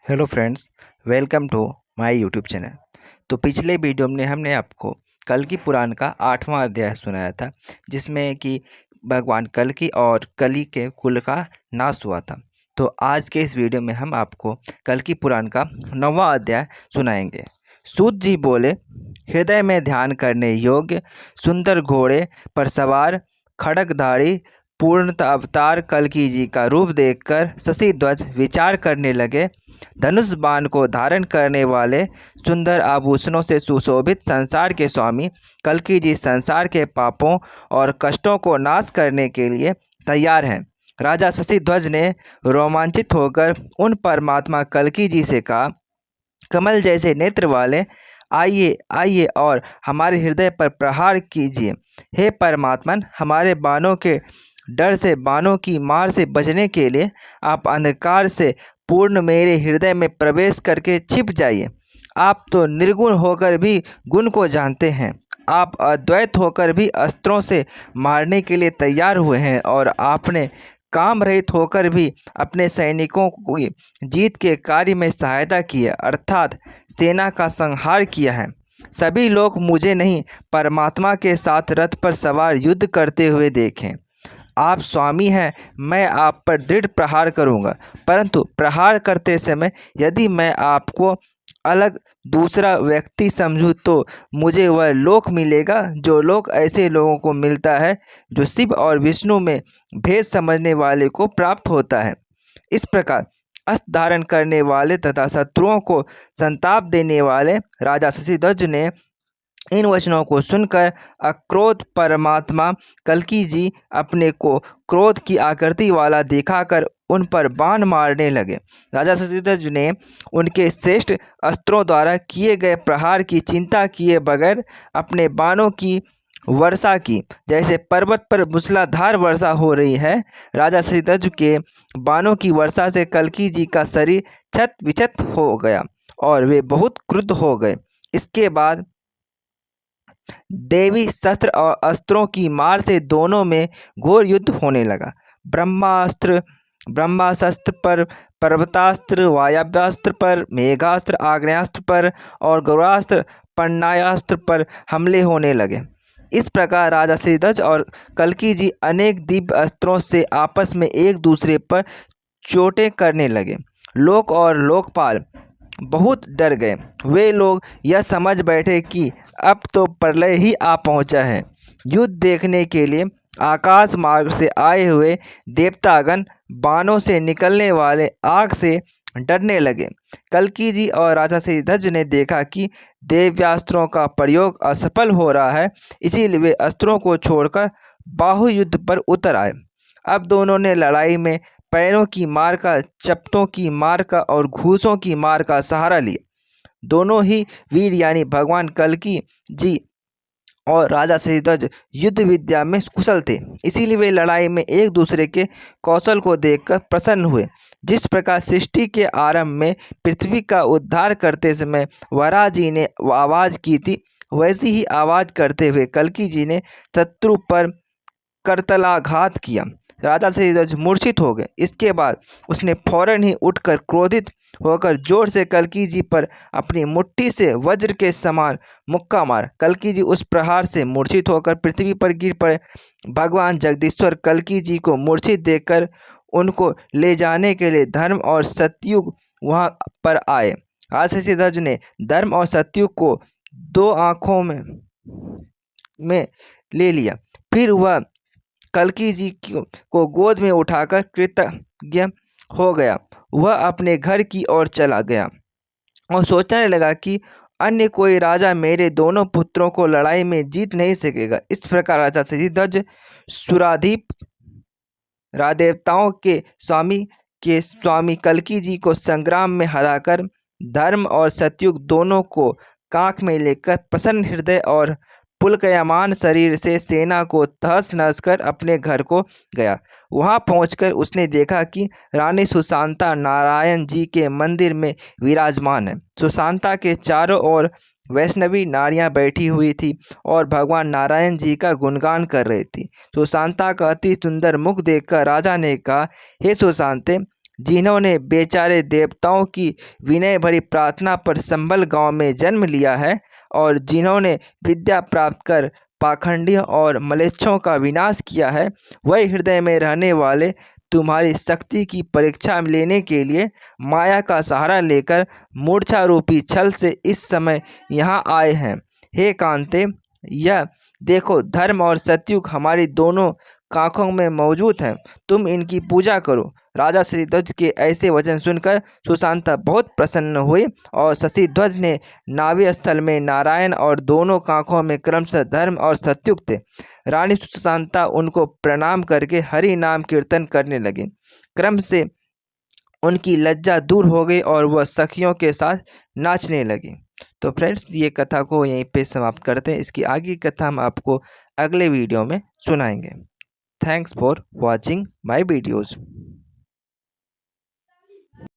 Hello friends, welcome to my YouTube channel. तो पिछले video में हमने आपको कल्कि पुराण का 8वां अध्याय सुनाया था, जिसमें कि भगवान कल्कि और कली के कुल का नाश हुआ था। तो आज के इस वीडियो में हम आपको कल्कि पुराण का 9वां अध्याय सुनाएंगे। सूत जी बोले, हृदय में ध्यान करने योग्य सुंदर घोड़े पर सवार खड्गधारी पूर्ण अवतार कल्कि जी का रूप देखकर शशिध्वज विचार करने लगे। धनुष बाण को धारण करने वाले सुंदर आभूषणों से सुशोभित संसार के स्वामी कल्कि जी संसार के पापों और कष्टों को नाश करने के लिए तैयार हैं। राजा शशिध्वज ने रोमांचित होकर उन परमात्मा कल्कि जी से कहा, कमल जैसे नेत्र वाले, आइए आइए और हमारे हृदय पर प्रहार कीजिए। हे परमात्मन, हमारे बाणों के डर से, बाणों की मार से बचने के लिए आप अंधकार से पूर्ण मेरे हृदय में प्रवेश करके छिप जाइए। आप तो निर्गुण होकर भी गुण को जानते हैं। आप अद्वैत होकर भी अस्त्रों से मारने के लिए तैयार हुए हैं और आपने काम रहित होकर भी अपने सैनिकों की जीत के कार्य में सहायता की है, अर्थात सेना का संहार किया है। सभी लोग मुझे नहीं, परमात्मा के साथ रथ पर सवार युद्ध करते हुए देखें। आप स्वामी हैं, मैं आप पर दृढ़ प्रहार करूंगा, परंतु प्रहार करते समय यदि मैं आपको अलग दूसरा व्यक्ति समझूं तो मुझे वह लोक मिलेगा जो लोक ऐसे लोगों को मिलता है जो शिव और विष्णु में भेद समझने वाले को प्राप्त होता है। इस प्रकार अस्त्र धारण करने वाले तथा शत्रुओं को संताप देने वाले राजा शशिध्वज ने इन वचनों को सुनकर अक्रोध परमात्मा कल्कि जी अपने को क्रोध की आकृति वाला दिखाकर उन पर बाण मारने लगे। राजा शशिध्वज ने उनके श्रेष्ठ अस्त्रों द्वारा किए गए प्रहार की चिंता किए बगैर अपने बाणों की वर्षा की। जैसे पर्वत पर मूसलाधार वर्षा हो रही है, राजा शशिध्वज के बाणों की वर्षा से कल्कि जी का शरीर छत विछत हो गया और वे बहुत क्रुद्ध हो गए। इसके बाद देवी शस्त्र और अस्त्रों की मार से दोनों में घोर युद्ध होने लगा। ब्रह्मास्त्र पर, पर्वतास्त्र वायव्यास्त्र पर, मेघास्त्र आग्नेयास्त्र पर और गौरास्त्र पन्नायास्त्र पर हमले होने लगे। इस प्रकार राजा शशिध्वज और कल्कि जी अनेक दिव्य अस्त्रों से आपस में एक दूसरे पर चोटें करने लगे। लोक और लोकपाल बहुत डर गए। वे लोग यह समझ बैठे कि अब तो प्रलय ही आ पहुंचा है। युद्ध देखने के लिए आकाश मार्ग से आए हुए देवतागण बाणों से निकलने वाले आग से डरने लगे। कल्कि जी और राजा शशिध्वज ने देखा कि देव्यास्त्रों का प्रयोग असफल हो रहा है, इसीलिए वे अस्त्रों को छोड़कर बाहु युद्ध पर उतर आए। अब दोनों ने लड़ाई में पैरों की मार का, चपटों की मार का और घूसों की मार का सहारा लिया। दोनों ही वीर यानी भगवान कल्कि जी और राजा शशिध्वज युद्ध विद्या में कुशल थे, इसीलिए वे लड़ाई में एक दूसरे के कौशल को देखकर प्रसन्न हुए। जिस प्रकार सृष्टि के आरंभ में पृथ्वी का उद्धार करते समय वराह जी ने आवाज़ की थी, वैसी ही आवाज़ करते हुए कल्कि जी ने शत्रु पर करतलाघात किया। राजा शशिध्वज मूर्छित हो गए। इसके बाद उसने फौरन ही उठकर क्रोधित होकर जोर से कल्कि जी पर अपनी मुट्ठी से वज्र के समान मुक्का मारा। कल्कि जी उस प्रहार से मूर्छित होकर पृथ्वी पर गिर पड़े। भगवान जगदीश्वर कल्कि जी को मूर्छित देखकर उनको ले जाने के लिए धर्म और सतयुग वहां पर आए। राजा शशिध्वज ने धर्म और सतयुग को दो आँखों में ले लिया। फिर वह कल्कि जी को गोद में उठाकर कृतज्ञ हो गया। वह अपने घर की ओर चला गया और सोचने लगा कि अन्य कोई राजा मेरे दोनों पुत्रों को लड़ाई में जीत नहीं सकेगा। इस प्रकार राजा शशिध्वज सुराधीप रादेवताओं के स्वामी कल्कि जी को संग्राम में हराकर धर्म और सतयुग दोनों को कांख में लेकर प्रसन्न हृदय और पुलकयमान शरीर से सेना को तहस नहस कर अपने घर को गया। वहां पहुंचकर उसने देखा कि रानी सुशांता नारायण जी के मंदिर में विराजमान है। सुशांता के चारों ओर वैष्णवी नारियां बैठी हुई थी और भगवान नारायण जी का गुणगान कर रही थी। सुशांता का अति सुंदर मुख देखकर राजा ने कहा, हे सुशांते, जिन्होंने बेचारे देवताओं की विनय भरी प्रार्थना पर संबल गांव में जन्म लिया है और जिन्होंने विद्या प्राप्त कर पाखंडियों और म्लेच्छों का विनाश किया है, वही हृदय में रहने वाले तुम्हारी शक्ति की परीक्षा लेने के लिए माया का सहारा लेकर मूर्छा रूपी छल से इस समय यहाँ आए हैं। हे कांते, यह देखो, धर्म और सतयुग हमारी दोनों काखों में मौजूद हैं, तुम इनकी पूजा करो। राजा शशिध्वज के ऐसे वचन सुनकर सुशांता बहुत प्रसन्न हुई और शशिध्वज ने नाभि स्थल में नारायण और दोनों काखों में क्रमशः धर्म और सतयुग थे। रानी सुशांता उनको प्रणाम करके हरि नाम कीर्तन करने लगी। क्रम से उनकी लज्जा दूर हो गई और वह सखियों के साथ नाचने लगी। तो फ्रेंड्स, ये कथा को यहीं पे समाप्त करते हैं। इसकी आगे की कथा हम आपको अगले वीडियो में सुनाएंगे। Thanks for watching my videos.